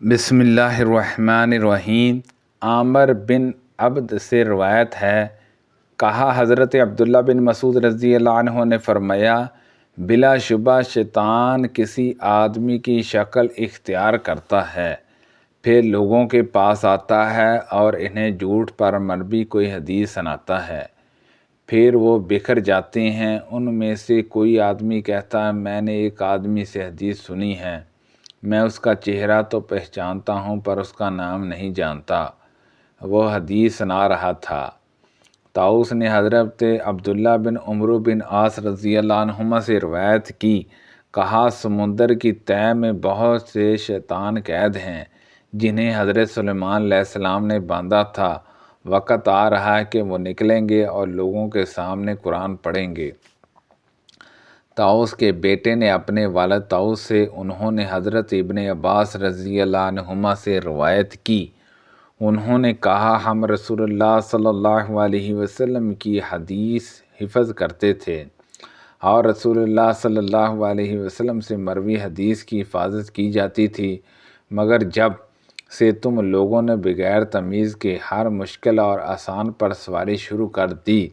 بسم اللہ الرحمن الرحیم۔ عامر بن عبد سے روایت ہے، کہا حضرت عبداللہ بن مسعود رضی اللہ عنہ نے فرمایا، بلا شبہ شیطان کسی آدمی کی شکل اختیار کرتا ہے، پھر لوگوں کے پاس آتا ہے اور انہیں جھوٹ پر مبنی کوئی حدیث سناتا ہے۔ پھر وہ بکھر جاتے ہیں۔ ان میں سے کوئی آدمی کہتا ہے، میں نے ایک آدمی سے حدیث سنی ہے، میں اس کا چہرہ تو پہچانتا ہوں پر اس کا نام نہیں جانتا۔ وہ حدیث سنا رہا تھا۔ طاؤس نے حضرت عبداللہ بن عمرو بن عاص رضی اللہ عنہما سے روایت کی، کہا سمندر کی تہہ میں بہت سے شیطان قید ہیں جنہیں حضرت سلیمان علیہ السلام نے باندھا تھا۔ وقت آ رہا ہے کہ وہ نکلیں گے اور لوگوں کے سامنے قرآن پڑھیں گے۔ طاؤس کے بیٹے نے اپنے والد طاؤس سے، انہوں نے حضرت ابن عباس رضی اللہ عنہما سے روایت کی، انہوں نے کہا ہم رسول اللہ صلی اللہ علیہ وسلم کی حدیث حفظ کرتے تھے اور رسول اللہ صلی اللہ علیہ وسلم سے مروی حدیث کی حفاظت کی جاتی تھی، مگر جب سے تم لوگوں نے بغیر تمیز کے ہر مشکل اور آسان پر سواری شروع کر دی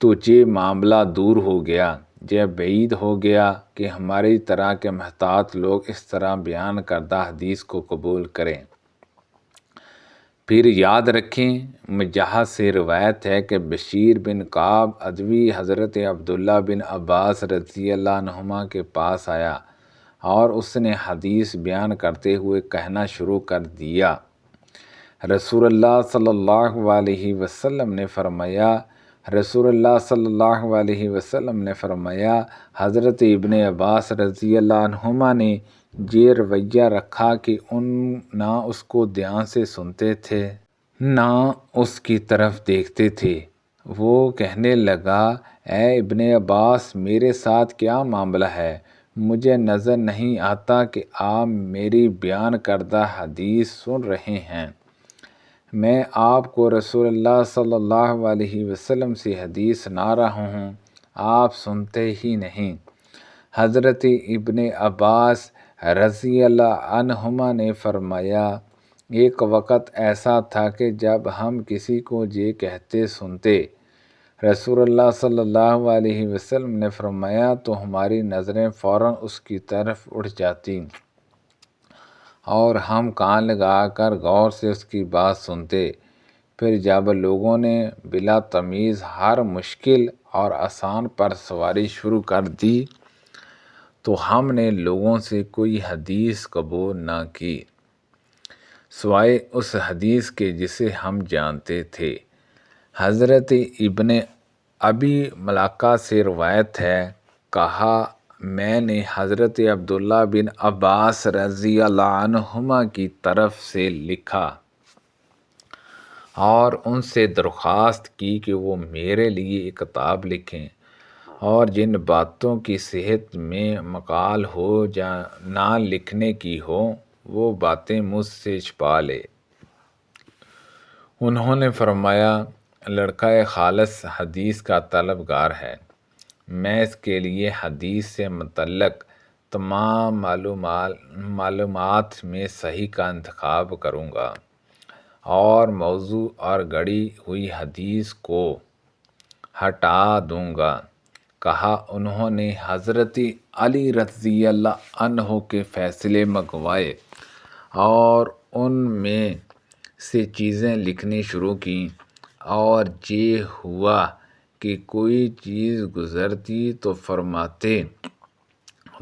تو یہ معاملہ دور ہو گیا، یہ بعید ہو گیا کہ ہماری طرح کے محتاط لوگ اس طرح بیان کردہ حدیث کو قبول کریں۔ پھر یاد رکھیں، مجاہد سے روایت ہے کہ بشیر بن کعب ادوی حضرت عبداللہ بن عباس رضی اللہ عنہما کے پاس آیا اور اس نے حدیث بیان کرتے ہوئے کہنا شروع کر دیا، رسول اللہ صلی اللہ علیہ وسلم نے فرمایا، رسول اللہ صلی اللہ علیہ وسلم نے فرمایا۔ حضرت ابن عباس رضی اللہ عنہما نے یہ رویہ رکھا کہ نہ اس کو دھیان سے سنتے تھے نہ اس کی طرف دیکھتے تھے۔ وہ کہنے لگا، اے ابن عباس، میرے ساتھ کیا معاملہ ہے؟ مجھے نظر نہیں آتا کہ آپ میری بیان کردہ حدیث سن رہے ہیں۔ میں آپ کو رسول اللہ صلی اللہ علیہ وسلم سے حدیث سنا رہا ہوں، آپ سنتے ہی نہیں۔ حضرت ابن عباس رضی اللہ عنہما نے فرمایا، ایک وقت ایسا تھا کہ جب ہم کسی کو یہ کہتے سنتے، رسول اللہ صلی اللہ علیہ وسلم نے فرمایا، تو ہماری نظریں فوراً اس کی طرف اٹھ جاتی اور ہم کان لگا کر غور سے اس کی بات سنتے۔ پھر جب لوگوں نے بلا تمیز ہر مشکل اور آسان پر سواری شروع کر دی تو ہم نے لوگوں سے کوئی حدیث قبول نہ کی سوائے اس حدیث کے جسے ہم جانتے تھے۔ حضرت ابن ابی ملیکہ سے روایت ہے، کہا میں نے حضرت عبداللہ بن عباس رضی اللہ عنہما کی طرف سے لکھا اور ان سے درخواست کی کہ وہ میرے لیے ایک کتاب لکھیں اور جن باتوں کی صحت میں مقال ہو یا نہ لکھنے کی ہو وہ باتیں مجھ سے چھپا لے۔ انہوں نے فرمایا، لڑکا خالص حدیث کا طلبگار ہے، میں اس کے لیے حدیث سے متعلق تمام معلومات میں صحیح کا انتخاب کروں گا اور موضوع اور گڑی ہوئی حدیث کو ہٹا دوں گا۔ کہا انہوں نے حضرت علی رضی اللہ عنہ کے فیصلے منگوائے اور ان میں سے چیزیں لکھنی شروع کیں، اور یہ ہوا کہ کوئی چیز گزرتی تو فرماتے،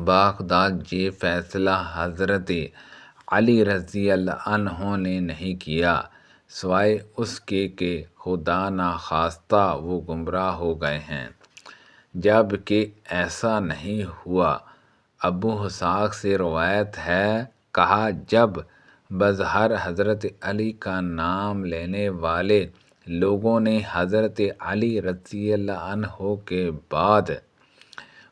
باخداد یہ فیصلہ حضرت علی رضی اللہ عنہ نے نہیں کیا سوائے اس کے کہ خدا نخواستہ وہ گمراہ ہو گئے ہیں، جب کہ ایسا نہیں ہوا۔ ابو اسحاق سے روایت ہے، کہا جب بظاہر حضرت علی کا نام لینے والے لوگوں نے حضرت علی رضی اللہ عنہ کے بعد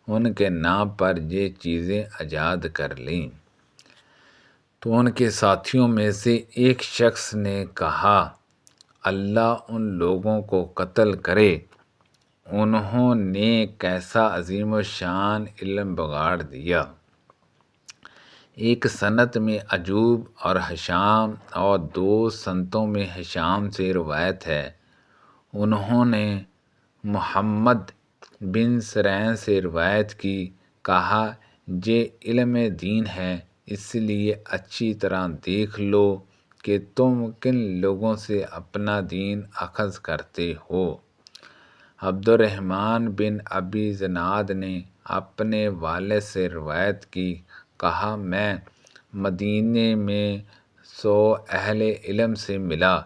ان کے نام پر یہ چیزیں ایجاد کر لیں تو ان کے ساتھیوں میں سے ایک شخص نے کہا، اللہ ان لوگوں کو قتل کرے، انہوں نے کیسا عظیم الشان علم بگاڑ دیا۔ ایک سند میں ایوب اور ہشام اور دو سنتوں میں ہشام سے روایت ہے، انہوں نے محمد بن سرین سے روایت کی، کہا یہ علم دین ہے، اس لیے اچھی طرح دیکھ لو کہ تم کن لوگوں سے اپنا دین اخذ کرتے ہو۔ عبد الرحمن بن ابی زناد نے اپنے والد سے روایت کی، کہا میں مدینے میں 100 اہل علم سے ملا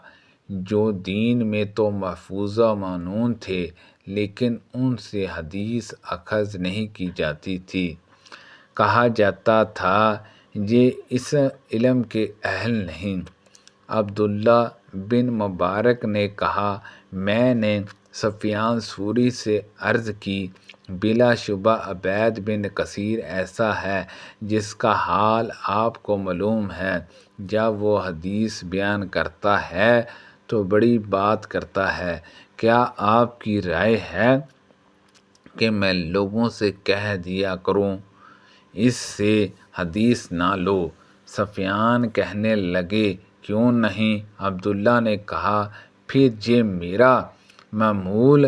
جو دین میں تو محفوظ و معنون تھے لیکن ان سے حدیث اخذ نہیں کی جاتی تھی۔ کہا جاتا تھا یہ اس علم کے اہل نہیں۔ عبداللہ بن مبارک نے کہا میں نے سفیان ثوری سے عرض کی، بلا شبہ عبید بن کثیر ایسا ہے جس کا حال آپ کو معلوم ہے، جب وہ حدیث بیان کرتا ہے تو بڑی بات کرتا ہے، کیا آپ کی رائے ہے کہ میں لوگوں سے کہہ دیا کروں اس سے حدیث نہ لو؟ سفیان کہنے لگے کیوں نہیں؟ عبداللہ نے کہا پھر یہ میرا معمول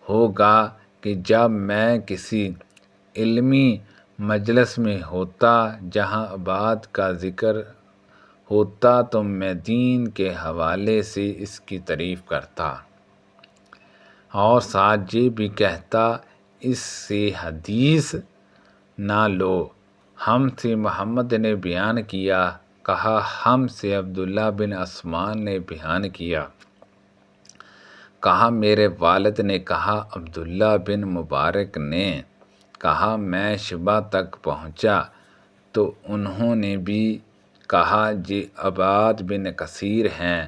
ہوگا کہ جب میں کسی علمی مجلس میں ہوتا جہاں عباد کا ذکر ہوتا تو میں دین کے حوالے سے اس کی تعریف کرتا اور ساتھ یہ بھی کہتا اس سے حدیث نہ لو۔ ہم سے محمد نے بیان کیا، کہا ہم سے عبداللہ بن عثمان نے بیان کیا، کہا میرے والد نے کہا عبداللہ بن مبارک نے کہا میں شبہ تک پہنچا تو انہوں نے بھی کہا یہ عباد بن کثیر ہیں،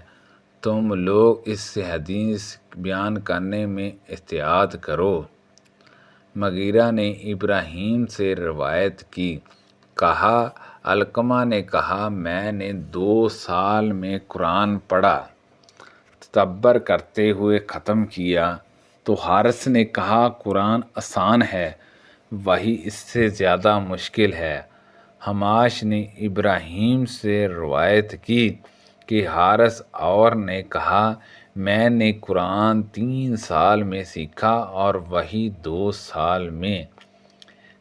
تم لوگ اس سے حدیث بیان کرنے میں احتیاط کرو۔ مغیرہ نے ابراہیم سے روایت کی، کہا علقمہ نے کہا میں نے 2 سال میں قرآن پڑھا، تدبر کرتے ہوئے ختم کیا تو حارث نے کہا قرآن آسان ہے، وحی اس سے زیادہ مشکل ہے۔ حماش نے ابراہیم سے روایت کی کہ حارث اور نے کہا میں نے قرآن 3 سال میں سیکھا اور وحی 2 سال میں،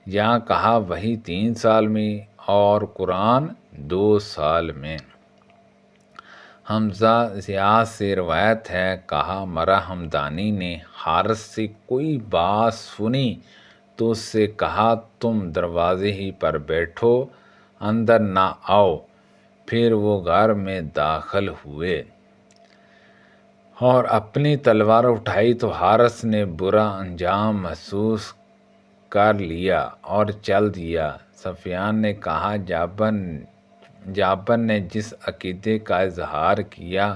یہاں کہا وحی 3 سال میں اور قرآن 2 سال میں۔ حمزہ زیاد سے روایت ہے، کہا مرا ہمدانی نے حارث سے کوئی بات سنی تو اس سے کہا تم دروازے ہی پر بیٹھو، اندر نہ آؤ۔ پھر وہ گھر میں داخل ہوئے اور اپنی تلوار اٹھائی تو حارث نے برا انجام محسوس کر لیا اور چل دیا۔ سفیان نے کہا جابر نے جس عقیدے کا اظہار کیا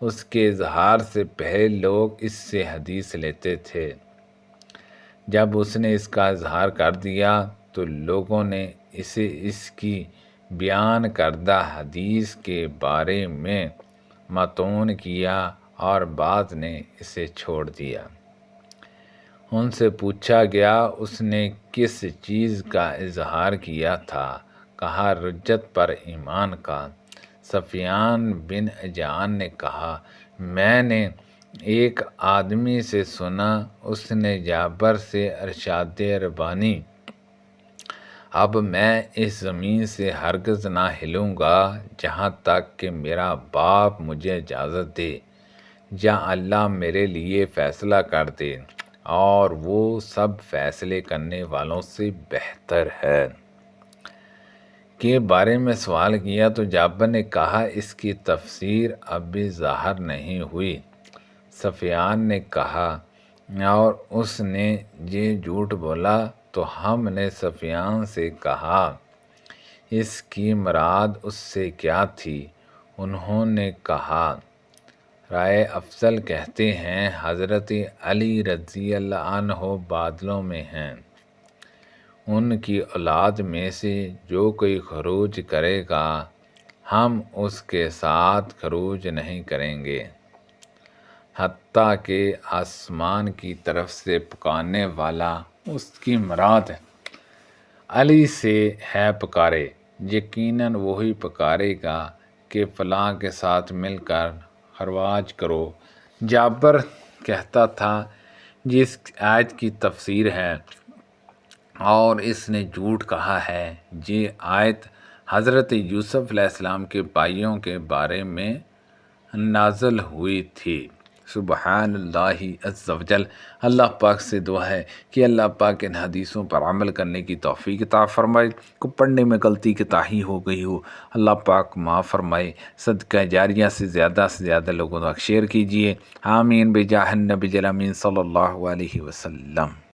اس کے اظہار سے پہلے لوگ اس سے حدیث لیتے تھے، جب اس نے اس کا اظہار کر دیا تو لوگوں نے اسے اس کی بیان کردہ حدیث کے بارے میں مطعون کیا اور بعض نے اسے چھوڑ دیا۔ ان سے پوچھا گیا اس نے کس چیز کا اظہار کیا تھا؟ کہا رجت پر ایمان کا۔ سفیان بن عجان نے کہا میں نے ایک آدمی سے سنا، اس نے جابر سے ارشاد ربانی، اب میں اس زمین سے ہرگز نہ ہلوں گا جہاں تک کہ میرا باپ مجھے اجازت دے یا اللہ میرے لیے فیصلہ کر دے، اور وہ سب فیصلے کرنے والوں سے بہتر ہے۔ کے بارے میں سوال کیا تو جابر نے کہا اس کی تفسیر اب بھی ظاہر نہیں ہوئی۔ سفیان نے کہا اور اس نے یہ جھوٹ بولا تو ہم نے سفیان سے کہا اس کی مراد اس سے کیا تھی؟ انہوں نے کہا رائے افضل کہتے ہیں حضرت علی رضی اللہ عنہ بادلوں میں ہیں، ان کی اولاد میں سے جو کوئی خروج کرے گا ہم اس کے ساتھ خروج نہیں کریں گے حتیٰ کہ آسمان کی طرف سے پکارنے والا، اس کی مراد علی سے ہے، پکارے، یقیناً وہی پکارے گا کہ فلاں کے ساتھ مل کر خرواج کرو۔ جابر کہتا تھا جس آیت کی تفسیر ہے اور اس نے جھوٹ کہا ہے، یہ آیت حضرت یوسف علیہ السلام کے بھائیوں کے بارے میں نازل ہوئی تھی۔ سبحان اللہ عز و جل۔ اللہ پاک سے دعا ہے کہ اللہ پاک ان حدیثوں پر عمل کرنے کی توفیق عطا فرمائے۔ کو پڑھنے میں غلطی کوتاہی ہو گئی ہو، اللہ پاک معاف فرمائے۔ صدقہ جاریہ سے زیادہ لوگوں تک شیئر کیجیے۔ آمین بجاہ النبی الامین صلی اللہ علیہ وسلم۔